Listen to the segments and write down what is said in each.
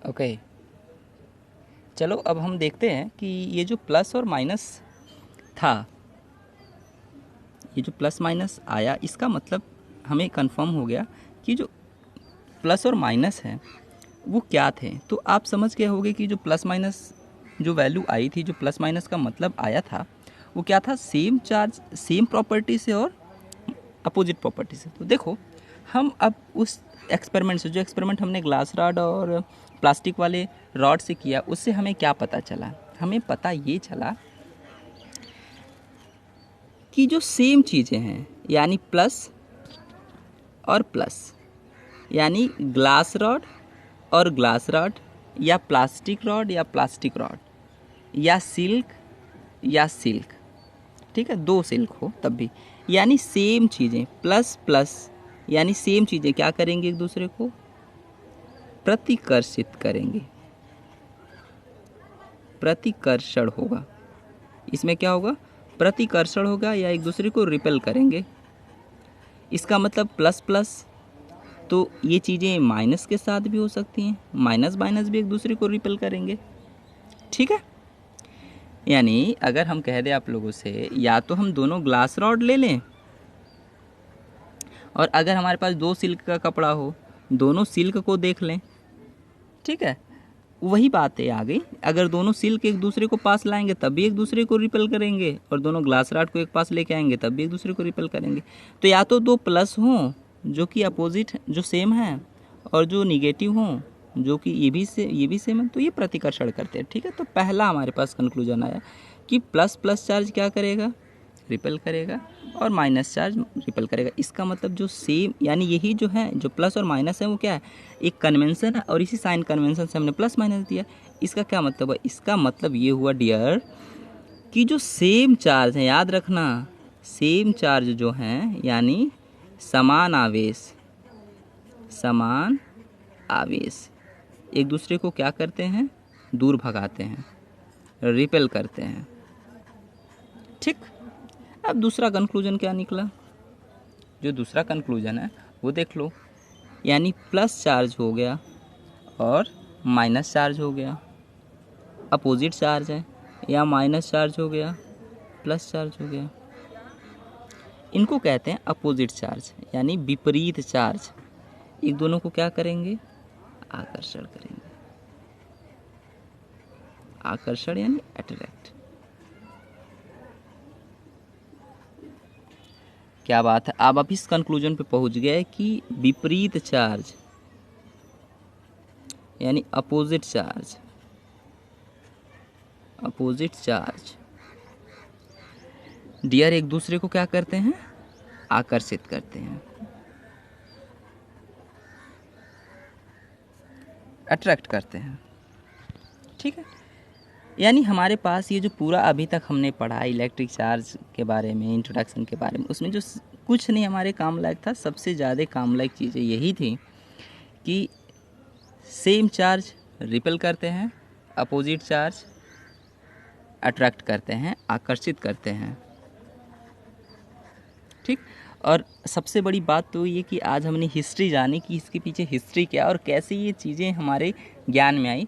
Okay, चलो अब हम देखते हैं कि ये जो प्लस और माइनस था, ये जो प्लस माइनस आया, इसका मतलब हमें कंफर्म हो गया कि जो प्लस और माइनस है वो क्या थे। तो आप समझ गए होंगे कि जो प्लस माइनस जो वैल्यू आई थी, जो प्लस माइनस का मतलब आया था, वो क्या था, सेम चार्ज सेम प्रॉपर्टी से और अपोजिट प्रॉपर्टी से। तो देखो, हम अब उस एक्सपेरिमेंट से, जो एक्सपेरिमेंट हमने ग्लास रॉड और प्लास्टिक वाले रॉड से किया, उससे हमें क्या पता चला, हमें पता ये चला कि जो सेम चीज़ें हैं, यानी प्लस और प्लस, यानी ग्लास रॉड और ग्लास रॉड, या प्लास्टिक रॉड या प्लास्टिक रॉड, या सिल्क या सिल्क, ठीक है, दो सिल्क हो तब भी, यानी सेम चीज़ें, प्लस प्लस यानी सेम चीज़ें क्या करेंगे, एक दूसरे को प्रतिकर्षित करेंगे, प्रतिकर्षण होगा, इसमें क्या होगा, प्रतिकर्षण होगा, या एक दूसरे को रिपेल करेंगे। इसका मतलब प्लस प्लस, तो ये चीज़ें माइनस के साथ भी हो सकती हैं, माइनस माइनस भी एक दूसरे को रिपेल करेंगे, ठीक है। यानी अगर हम कह दें आप लोगों से, या तो हम दोनों ग्लास रॉड ले लें, और अगर हमारे पास दो सिल्क का कपड़ा हो, दोनों सिल्क को देख लें, ठीक है, वही बात है आ गई। अगर दोनों सिल्क एक दूसरे को पास लाएंगे तब भी एक दूसरे को रिपेल करेंगे, और दोनों ग्लास रॉड को एक पास लेके आएंगे तब भी एक दूसरे को रिपेल करेंगे। तो या तो दो प्लस हों जो कि अपोजिट, जो सेम है, और जो निगेटिव हों जो कि ये भी सेम है, तो ये प्रतिकर्षण करते हैं, ठीक है। तो पहला हमारे पास कंक्लूजन आया कि प्लस प्लस चार्ज क्या करेगा, रिपेल करेगा, और माइनस चार्ज रिपेल करेगा। इसका मतलब जो सेम, यानी यही जो है, जो प्लस और माइनस है, वो क्या है, एक कन्वेंशन है, और इसी साइन कन्वेंशन से हमने प्लस माइनस दिया। इसका क्या मतलब है, इसका मतलब ये हुआ डियर कि जो सेम चार्ज है, याद रखना, सेम चार्ज जो हैं, यानी समान आवेश, समान आवेश एक दूसरे को क्या करते हैं, दूर भगाते हैं, रिपेल करते हैं, ठीक। अब दूसरा कंक्लूजन क्या निकला, जो दूसरा कंक्लूजन है वो देख लो, यानी प्लस चार्ज हो गया और माइनस चार्ज हो गया, अपोजिट चार्ज है, या माइनस चार्ज हो गया, प्लस चार्ज हो गया, इनको कहते हैं अपोजिट चार्ज, यानी विपरीत चार्ज एक दोनों को क्या करेंगे, आकर्षण करेंगे, आकर्षण यानी अट्रैक्ट। क्या बात है, अब आप इस कंक्लूजन पे पहुंच गए कि विपरीत चार्ज यानी अपोजिट चार्ज, अपोजिट चार्ज डियर एक दूसरे को क्या करते हैं, आकर्षित करते हैं, अट्रैक्ट करते हैं, ठीक है। यानी हमारे पास ये जो पूरा अभी तक हमने पढ़ा इलेक्ट्रिक चार्ज के बारे में, इंट्रोडक्शन के बारे में, उसमें जो कुछ नहीं हमारे काम लायक था, सबसे ज़्यादा काम लायक चीज़ें यही थी कि सेम चार्ज रिपेल करते हैं, अपोजिट चार्ज अट्रैक्ट करते हैं, आकर्षित करते हैं, ठीक। और सबसे बड़ी बात तो ये कि आज हमने हिस्ट्री जानी कि इसके पीछे हिस्ट्री क्या और कैसे ये चीज़ें हमारे ज्ञान में आई,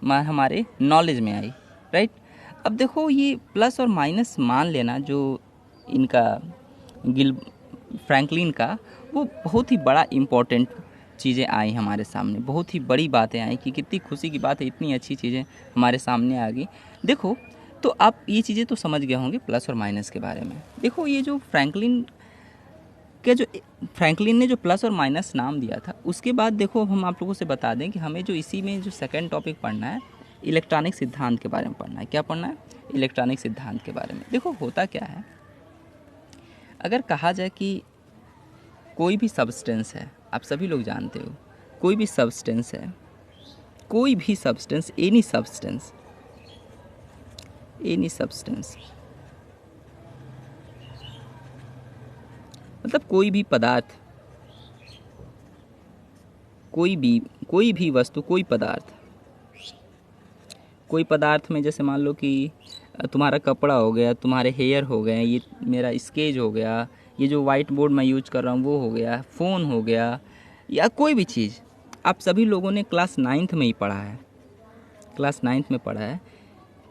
हमारे नॉलेज में आई, राइट। अब देखो, ये प्लस और माइनस मान लेना जो इनका गिल फ्रैंकलिन का, वो बहुत ही बड़ा इम्पोर्टेंट चीज़ें आई हमारे सामने, बहुत ही बड़ी बातें आई कि कितनी खुशी की बात है, इतनी अच्छी चीज़ें हमारे सामने आ गई। देखो, तो आप ये चीज़ें तो समझ गए होंगे प्लस और माइनस के बारे में। देखो, ये जो फ्रैंकलिन ने जो प्लस और माइनस नाम दिया था, उसके बाद देखो हम आप लोगों से बता दें कि हमें जो इसी में जो सेकंड टॉपिक पढ़ना है, इलेक्ट्रॉनिक सिद्धांत के बारे में पढ़ना है। क्या पढ़ना है, इलेक्ट्रॉनिक सिद्धांत के बारे में। देखो, होता क्या है, अगर कहा जाए कि कोई भी सब्सटेंस है, आप सभी लोग जानते हो, कोई भी सब्सटेंस है, कोई भी substance, any substance, any substance मतलब कोई भी पदार्थ, कोई भी वस्तु, कोई पदार्थ में, जैसे मान लो कि तुम्हारा कपड़ा हो गया, तुम्हारे हेयर हो गए, ये मेरा स्केच हो गया, ये जो वाइट बोर्ड मैं यूज कर रहा हूँ वो हो गया, फ़ोन हो गया, या कोई भी चीज़ आप सभी लोगों ने क्लास 9th में ही पढ़ा है, क्लास 9th में पढ़ा है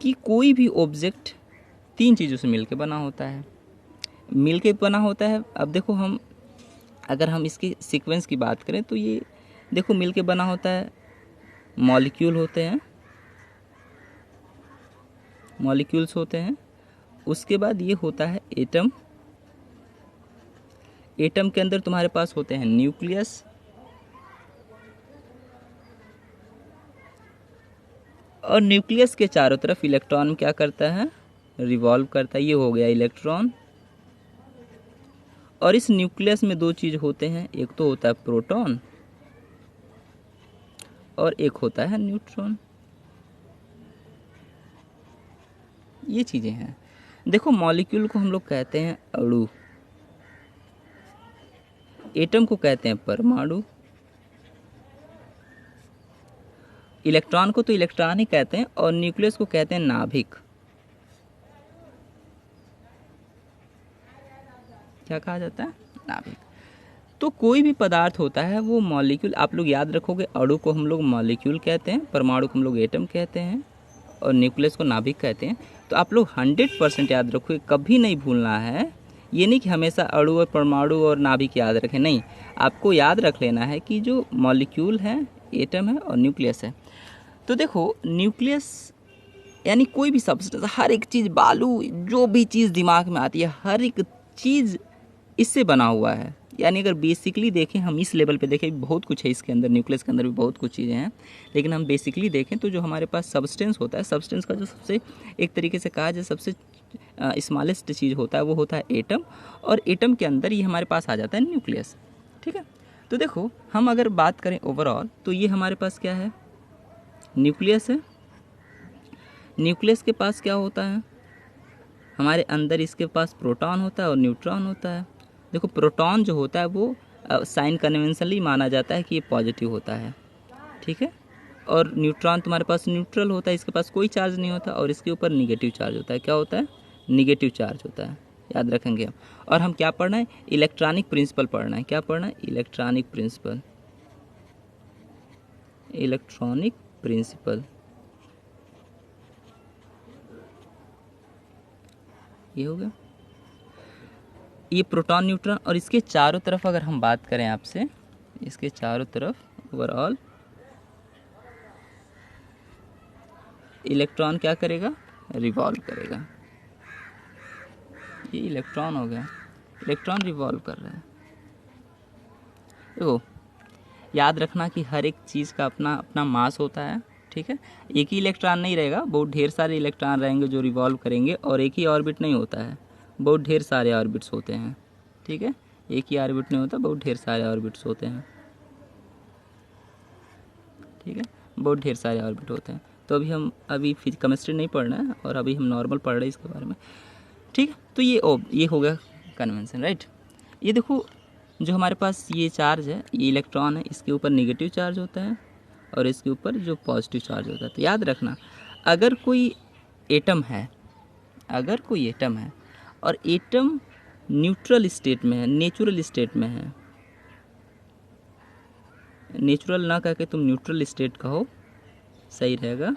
कि कोई भी ऑब्जेक्ट 3 चीज़ों से मिलके बना होता है, मिलके बना होता है। अब देखो हम अगर हम इसके सीक्वेंस की बात करें तो ये देखो मिलके बना होता है, मॉलिक्यूल होते हैं, मॉलिक्यूल्स होते हैं। उसके बाद ये होता है एटम, एटम के अंदर तुम्हारे पास होते हैं न्यूक्लियस, और न्यूक्लियस के चारों तरफ इलेक्ट्रॉन क्या करता है, रिवॉल्व करता है। ये हो गया इलेक्ट्रॉन। और इस न्यूक्लियस में 2 चीज़ होते हैं, एक तो होता है प्रोटॉन और एक होता है न्यूट्रॉन। ये चीज़ें हैं। देखो मॉलिक्यूल को हम लोग कहते हैं अणु, एटम को कहते हैं परमाणु, इलेक्ट्रॉन को तो इलेक्ट्रॉन ही कहते हैं, और न्यूक्लियस को कहते हैं नाभिक। क्या कहा जाता है, नाभिक। तो कोई भी पदार्थ होता है वो मॉलिक्यूल, आप लोग याद रखोगे, अणु को हम लोग मॉलिक्यूल कहते हैं, परमाणु को हम लोग एटम कहते हैं, और न्यूक्लियस को नाभिक कहते हैं। तो आप लोग 100% याद रखोगे, कभी नहीं भूलना है। ये नहीं कि हमेशा अणु और परमाणु और नाभिक याद रखें, नहीं, आपको याद रख लेना है कि जो मॉलिक्यूल है, एटम है और न्यूक्लियस है। तो देखो न्यूक्लियस यानी कोई भी सब्सटेंस, हर एक चीज़, बालू, जो भी चीज़ दिमाग में आती है, हर एक चीज़ इससे बना हुआ है। यानी अगर बेसिकली देखें, हम इस लेवल पे देखें, बहुत कुछ है इसके अंदर, न्यूक्लियस के अंदर भी बहुत कुछ चीज़ें हैं, लेकिन हम बेसिकली देखें तो जो हमारे पास सब्सटेंस होता है, सब्सटेंस का जो सबसे एक तरीके से कहा जाए सबसे स्मॉलेस्ट चीज़ होता है वो होता है एटम, और एटम के अंदर ये हमारे पास आ जाता है न्यूक्लियस। ठीक है, तो देखो हम अगर बात करें ओवरऑल तो ये हमारे पास क्या है, न्यूक्लियस है। न्यूक्लियस के पास क्या होता है, हमारे अंदर इसके पास प्रोटॉन होता है और न्यूट्रॉन होता है। देखो प्रोटॉन जो होता है वो साइन कन्वेंशनली माना जाता है कि ये पॉजिटिव होता है, ठीक है, और न्यूट्रॉन तुम्हारे पास न्यूट्रल होता है, इसके पास कोई चार्ज नहीं होता, और इसके ऊपर निगेटिव चार्ज होता है। क्या होता है, निगेटिव चार्ज होता है, याद रखेंगे हम। और हम क्या पढ़ना है, इलेक्ट्रॉनिक प्रिंसिपल पढ़ना है। क्या पढ़ना है, इलेक्ट्रॉनिक प्रिंसिपल, इलेक्ट्रॉनिक प्रिंसिपल। ये हो गया, ये प्रोटॉन न्यूट्रॉन, और इसके चारों तरफ अगर हम बात करें आपसे, इसके चारों तरफ ओवरऑल इलेक्ट्रॉन क्या करेगा, रिवॉल्व करेगा। ये इलेक्ट्रॉन हो गया, इलेक्ट्रॉन रिवॉल्व कर रहा है। देखो याद रखना कि हर एक चीज़ का अपना अपना मास होता है, ठीक है, एक ही इलेक्ट्रॉन नहीं रहेगा, बहुत ढेर सारे इलेक्ट्रॉन रहेंगे जो रिवॉल्व करेंगे, और एक ही ऑर्बिट नहीं होता है, बहुत ढेर सारे ऑर्बिट्स होते हैं। ठीक है, एक ही ऑर्बिट नहीं होता, बहुत ढेर सारे ऑर्बिट्स होते हैं। ठीक है, बहुत ढेर सारे ऑर्बिट होते हैं। तो अभी केमिस्ट्री नहीं पढ़ना है, और अभी हम नॉर्मल पढ़ रहे हैं इसके बारे में। ठीक है, तो ये हो गया कन्वेंशन, राइट। ये देखो जो हमारे पास ये चार्ज है, ये इलेक्ट्रॉन है, इसके ऊपर निगेटिव चार्ज होता है और इसके ऊपर जो पॉजिटिव चार्ज होता है। तो याद रखना, अगर कोई एटम है, अगर कोई एटम है और एटम न्यूट्रल स्टेट में है, नेचुरल स्टेट में है, नेचुरल ना कह के तुम न्यूट्रल स्टेट कहो, सही रहेगा,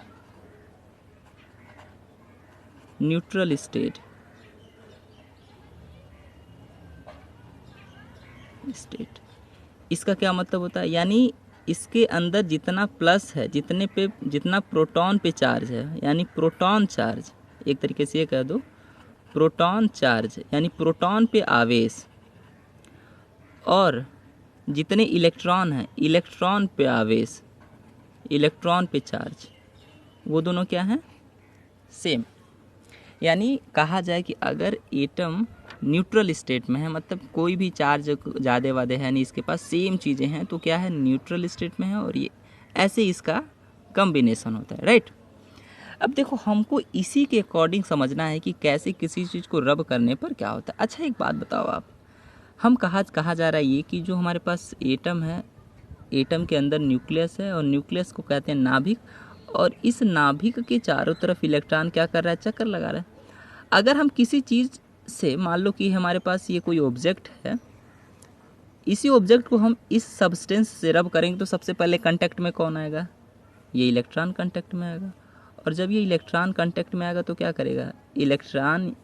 न्यूट्रल स्टेट, स्टेट। इसका क्या मतलब होता है, यानी इसके अंदर जितना प्लस है, जितना प्रोटॉन पे चार्ज है, यानी प्रोटॉन चार्ज, एक तरीके से ये कह दो प्रोटॉन चार्ज, यानी प्रोटॉन पे आवेश, और जितने इलेक्ट्रॉन हैं, इलेक्ट्रॉन पे आवेश, इलेक्ट्रॉन पे चार्ज, वो दोनों क्या हैं, सेम। यानी कहा जाए कि अगर एटम न्यूट्रल स्टेट में है, मतलब कोई भी चार्ज ज़्यादा वादे है नहीं, इसके पास सेम चीज़ें हैं, तो क्या है, न्यूट्रल स्टेट में है, और ये ऐसे इसका कम्बिनेशन होता है, राइट। अब देखो हमको इसी के अकॉर्डिंग समझना है कि कैसे किसी चीज़ को रब करने पर क्या होता है। अच्छा एक बात बताओ आप, हम कहा जा रहा है ये कि जो हमारे पास एटम है, एटम के अंदर न्यूक्लियस है, और न्यूक्लियस को कहते हैं नाभिक, और इस नाभिक के चारों तरफ इलेक्ट्रॉन क्या कर रहा है, चक्कर लगा रहा है। अगर हम किसी चीज़ से, मान लो कि हमारे पास ये कोई ऑब्जेक्ट है, इसी ऑब्जेक्ट को हम इस सब्सटेंस से रब करेंगे तो सबसे पहले कांटेक्ट में कौन आएगा, ये इलेक्ट्रॉन कांटेक्ट में आएगा। और जब ये इलेक्ट्रॉन कांटेक्ट में आएगा तो क्या करेगा, इलेक्ट्रॉन,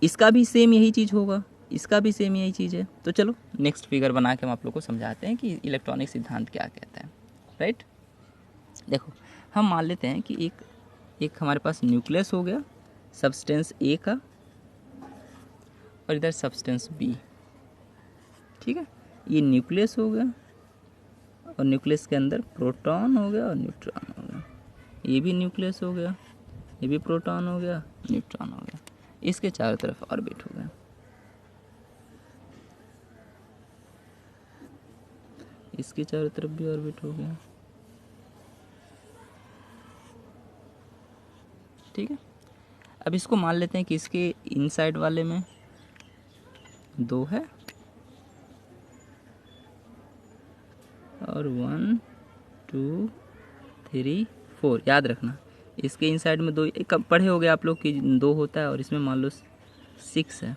इसका भी सेम यही चीज़ होगा, इसका भी सेम यही चीज़ है। तो चलो नेक्स्ट फिगर बना के हम आप लोग को समझाते हैं कि इलेक्ट्रॉनिक सिद्धांत क्या कहता है, राइट। देखो हम मान लेते हैं कि एक हमारे पास न्यूक्लियस हो गया सब्सटेंस ए का, और इधर सब्सटेंस बी, ठीक है। ये न्यूक्लियस हो गया और न्यूक्लियस के अंदर प्रोटॉन हो गया और न्यूट्रॉन हो गया। ये भी न्यूक्लियस हो गया, ये भी प्रोटॉन हो गया, न्यूट्रॉन हो गया। इसके चारों तरफ ऑर्बिट हो गया, इसके चारों तरफ भी ऑर्बिट हो गया, ठीक है। अब इसको मान लेते हैं कि इसके इनसाइड वाले में 2 है और 1 2 3 4, याद रखना इसके इनसाइड में 2, एक पढ़े हो गए आप लोग कि 2 होता है और इसमें मान लो 6 है,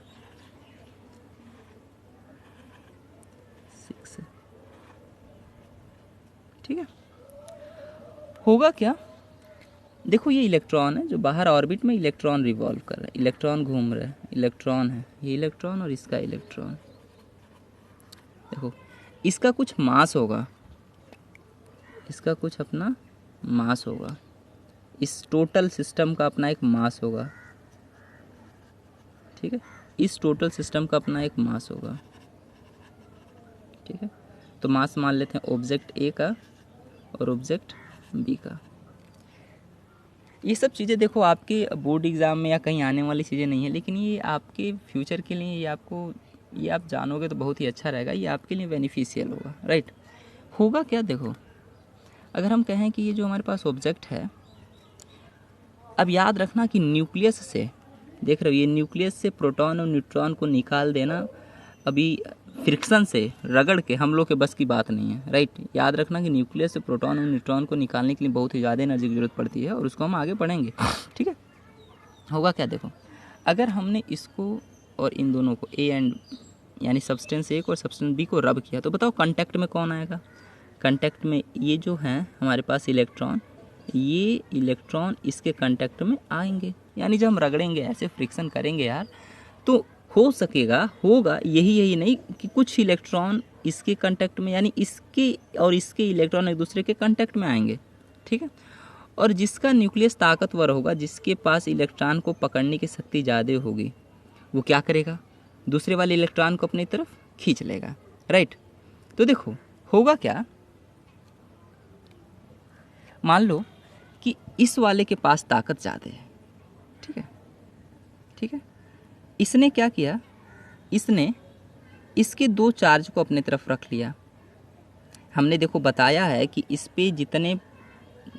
6 है, ठीक है। होगा क्या, देखो ये इलेक्ट्रॉन है जो बाहर ऑर्बिट में इलेक्ट्रॉन रिवॉल्व कर रहा है, इलेक्ट्रॉन घूम रहा है, इलेक्ट्रॉन है, ये इलेक्ट्रॉन और इसका इलेक्ट्रॉन। देखो इसका कुछ मास होगा, इसका कुछ अपना मास होगा, इस टोटल सिस्टम का अपना एक मास होगा, ठीक है। इस टोटल सिस्टम का अपना एक मास होगा, ठीक है। तो मास मान लेते हैं ऑब्जेक्ट ए का और ऑब्जेक्ट बी का। ये सब चीज़ें देखो आपके बोर्ड एग्ज़ाम में या कहीं आने वाली चीज़ें नहीं है, लेकिन ये आपके फ्यूचर के लिए, ये आप जानोगे तो बहुत ही अच्छा रहेगा, ये आपके लिए बेनिफिशियल होगा, राइट। होगा क्या, देखो अगर हम कहें कि ये जो हमारे पास ऑब्जेक्ट है, अब याद रखना कि न्यूक्लियस से, देख रहे हो ये न्यूक्लियस से प्रोटॉन और न्यूट्रॉन को निकाल देना अभी फ्रिक्शन से रगड़ के हम लोग के बस की बात नहीं है, राइट। याद रखना कि न्यूक्लियस से प्रोटॉन और न्यूट्रॉन को निकालने के लिए बहुत ही ज़्यादा एनर्जी की जरूरत पड़ती है और उसको हम आगे पढ़ेंगे, ठीक है। होगा क्या, देखो अगर हमने इसको और इन दोनों को ए एंड यानी सब्सटेंस ए को और सब्सटेंस बी को रब किया तो बताओ कांटेक्ट में कौन आएगा। कांटेक्ट में ये जो हैं हमारे पास इलेक्ट्रॉन, ये इलेक्ट्रॉन इसके कांटेक्ट में आएंगे, यानी जब हम रगड़ेंगे ऐसे फ्रिक्शन करेंगे यार, तो हो सकेगा, होगा यही नहीं कि कुछ इलेक्ट्रॉन इसके कांटेक्ट में, यानी इसके और इसके इलेक्ट्रॉन एक दूसरे के कांटेक्ट में आएंगे, ठीक है। और जिसका न्यूक्लियस ताकतवर होगा, जिसके पास इलेक्ट्रॉन को पकड़ने की शक्ति ज़्यादा होगी, वो क्या करेगा, दूसरे वाले इलेक्ट्रॉन को अपनी तरफ खींच लेगा, राइट। तो देखो होगा क्या, मान लो कि इस वाले के पास ताकत ज़्यादा है, ठीक है, ठीक है। इसने क्या किया, इसने इसके 2 चार्ज को अपने तरफ रख लिया। हमने देखो बताया है कि इस पे जितने,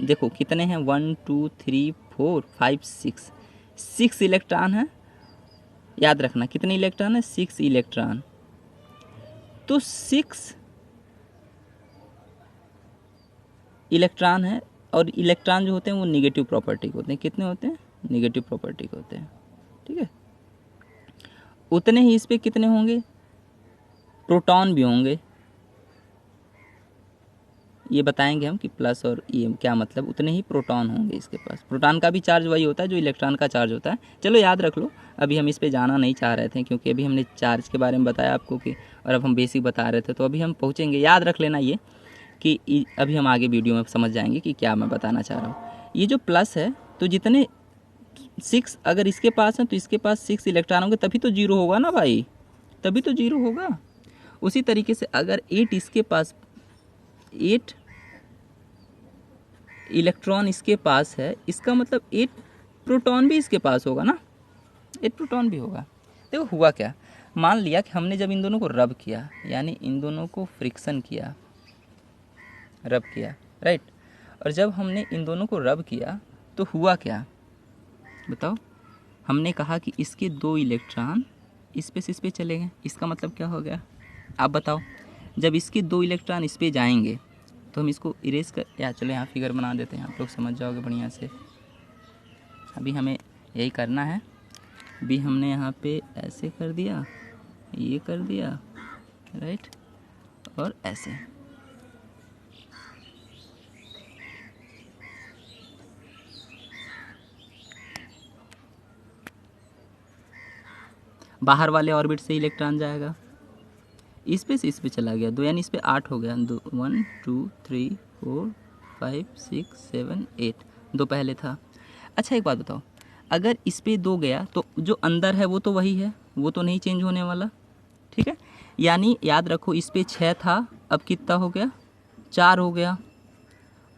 देखो कितने हैं, 1 2 3 4 5 6 इलेक्ट्रॉन है, याद रखना कितने इलेक्ट्रॉन है, 6 इलेक्ट्रॉन। तो 6 इलेक्ट्रॉन है और इलेक्ट्रॉन जो होते हैं वो निगेटिव प्रॉपर्टी के होते हैं, कितने होते हैं, निगेटिव प्रॉपर्टी के होते हैं, ठीक है। उतने ही इस पे कितने होंगे, प्रोटॉन भी होंगे, ये बताएंगे हम कि प्लस और ये क्या मतलब, उतने ही प्रोटॉन होंगे इसके पास। प्रोटॉन का भी चार्ज वही होता है जो इलेक्ट्रॉन का चार्ज होता है, चलो याद रख लो। अभी हम इस पे जाना नहीं चाह रहे थे क्योंकि अभी हमने चार्ज के बारे में बताया आपको कि, और अब हम बेसिक बता रहे थे, तो अभी हम पहुँचेंगे, याद रख लेना ये कि अभी हम आगे वीडियो में समझ जाएंगे कि क्या मैं बताना चाह रहा हूँ। ये जो प्लस है, तो जितने 6 अगर इसके पास हैं तो इसके पास 6 इलेक्ट्रॉन होंगे, तभी तो 0 होगा ना भाई, तभी तो 0 होगा। उसी तरीके से अगर 8 इसके पास, 8 इलेक्ट्रॉन इसके पास है, इसका मतलब 8 प्रोटॉन भी इसके पास होगा ना, 8 प्रोटॉन भी होगा। देखो हुआ क्या, मान लिया कि हमने जब इन दोनों को रब किया, यानी इन दोनों को फ्रिक्शन किया, रब किया, राइट। और जब हमने इन दोनों को रब किया तो हुआ क्या, बताओ। हमने कहा कि इसके 2 इलेक्ट्रॉन इस पे चले गए, इसका मतलब क्या हो गया, आप बताओ। जब इसके 2 इलेक्ट्रॉन इस पे जाएंगे तो हम इसको इरेज कर, या चलो यहाँ फिगर बना देते हैं, आप लोग समझ जाओगे बढ़िया से। अभी हमें यही करना है, अभी हमने यहाँ पे ऐसे कर दिया, ये कर दिया, राइट, और ऐसे। बाहर वाले ऑर्बिट से इलेक्ट्रॉन जाएगा, इस पे से इस पे चला गया 2, यानी इस पे 8 हो गया। 2 1 2 3 4 5 6 7 8, 2 पहले था। अच्छा एक बात बताओ, अगर इस पे 2 गया तो जो अंदर है वो तो वही है, वो तो नहीं चेंज होने वाला, ठीक है। यानी याद रखो इस पे 6 था, अब कितना हो गया 4 हो गया,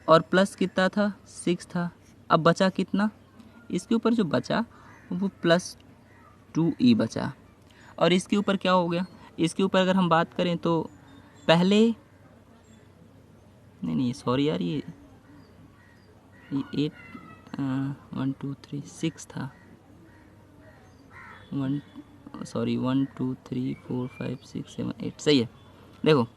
और प्लस कितना था 6 था, अब बचा कितना, इसके ऊपर जो बचा वो +2e बचा। और इसके ऊपर क्या हो गया, इसके ऊपर अगर हम बात करें तो पहले नहीं सॉरी यार, ये 8 1 2 3 6 था, 1 2 3 4 5 6 7 8, सही है। देखो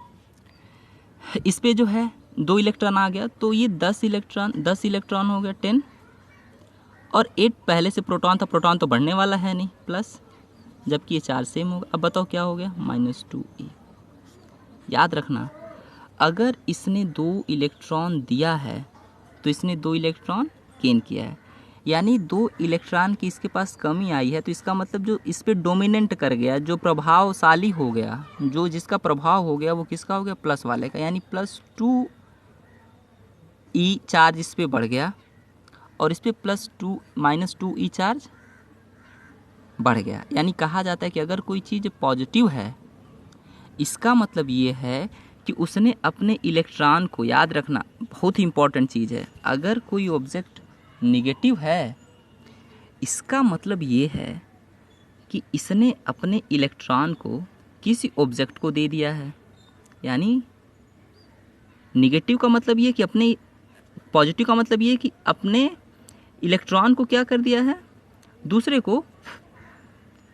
इस पे जो है 2 इलेक्ट्रॉन आ गया, तो ये 10 इलेक्ट्रॉन हो गया 10, और 8 पहले से प्रोटॉन था, प्रोटॉन तो बढ़ने वाला है नहीं, प्लस, जबकि ये 4 सेम होगा। अब बताओ क्या हो गया -2e। याद रखना अगर इसने 2 इलेक्ट्रॉन दिया है तो इसने 2 इलेक्ट्रॉन गेन किया है, यानी 2 इलेक्ट्रॉन की इसके पास कमी आई है, तो इसका मतलब जो इस पे डोमिनेंट कर गया, जो प्रभावशाली हो गया, जो जिसका प्रभाव हो गया वो किसका हो गया, प्लस वाले का, यानी +2e चार्ज इस पे बढ़ गया, और इस पे -2e चार्ज बढ़ गया। यानी कहा जाता है कि अगर कोई चीज़ पॉजिटिव है, इसका मतलब ये है कि उसने अपने इलेक्ट्रॉन को, याद रखना बहुत ही इंपॉर्टेंट चीज़ है, अगर कोई ऑब्जेक्ट निगेटिव है, इसका मतलब ये है कि इसने अपने इलेक्ट्रॉन को किसी ऑब्जेक्ट को दे दिया है। यानी निगेटिव का मतलब ये कि अपने, पॉजिटिव का मतलब ये कि अपने इलेक्ट्रॉन को क्या कर दिया है,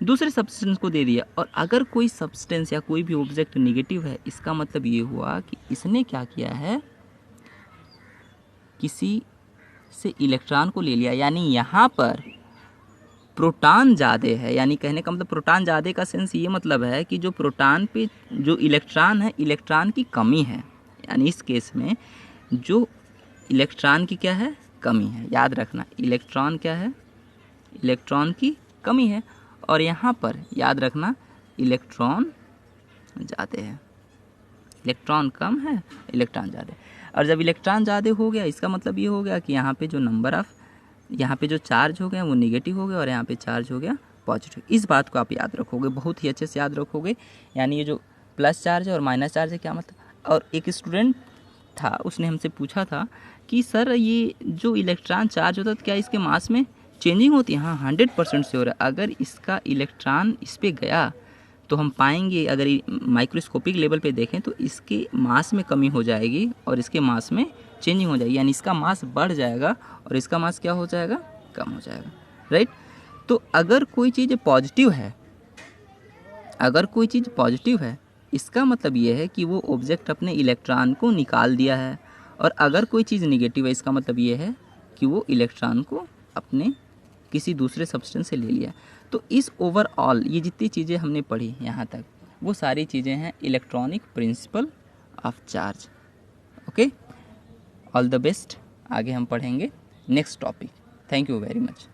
दूसरे सब्सटेंस को दे दिया। और अगर कोई सब्सटेंस या कोई भी ऑब्जेक्ट निगेटिव है, इसका मतलब ये हुआ कि इसने क्या किया है, किसी से इलेक्ट्रॉन को ले लिया। यानी यहाँ पर प्रोटॉन ज़्यादा है, यानी कहने का मतलब प्रोटॉन ज़्यादा का सेंस ये मतलब है कि जो प्रोटॉन पे जो इलेक्ट्रॉन है, इलेक्ट्रॉन की कमी है। यानी इस केस में जो इलेक्ट्रॉन की क्या है, कमी है। याद रखना इलेक्ट्रॉन क्या है, इलेक्ट्रॉन की कमी है। और यहाँ पर याद रखना इलेक्ट्रॉन ज़्यादा है, इलेक्ट्रॉन कम है, इलेक्ट्रॉन ज़्यादा है। और जब इलेक्ट्रॉन ज़्यादा हो गया, इसका मतलब ये हो गया कि यहाँ पे जो नंबर ऑफ, यहाँ पे जो चार्ज हो गया वो निगेटिव हो गया, और यहाँ पे चार्ज हो गया पॉजिटिव। इस बात को आप याद रखोगे, बहुत ही अच्छे से याद रखोगे। यानी ये जो प्लस चार्ज है और माइनस चार्ज है, क्या मतलब। और एक स्टूडेंट था, उसने हमसे पूछा था कि सर ये जो इलेक्ट्रॉन चार्ज होता है क्या इसके मास में चेंजिंग होती है। हाँ 100% से हो रहा है। अगर इसका इलेक्ट्रॉन इस पर गया तो हम पाएंगे, अगर माइक्रोस्कोपिक लेवल पे देखें तो इसके मास में कमी हो जाएगी और इसके मास में चेंजिंग हो जाएगी। यानी इसका मास बढ़ जाएगा और इसका मास क्या हो जाएगा, कम हो जाएगा, राइट। तो अगर कोई चीज़ पॉजिटिव है, अगर कोई चीज़ पॉजिटिव है, इसका मतलब ये है कि वो ऑब्जेक्ट अपने इलेक्ट्रॉन को निकाल दिया है। और अगर कोई चीज़ निगेटिव है, इसका मतलब ये है कि वो इलेक्ट्रॉन को अपने किसी दूसरे सब्सटेंस से ले लिया। तो इस ओवरऑल ये जितनी चीज़ें हमने पढ़ी यहाँ तक, वो सारी चीज़ें हैं electronic principle of charge. Okay, all the best. आगे हम पढ़ेंगे next topic. Thank you very much.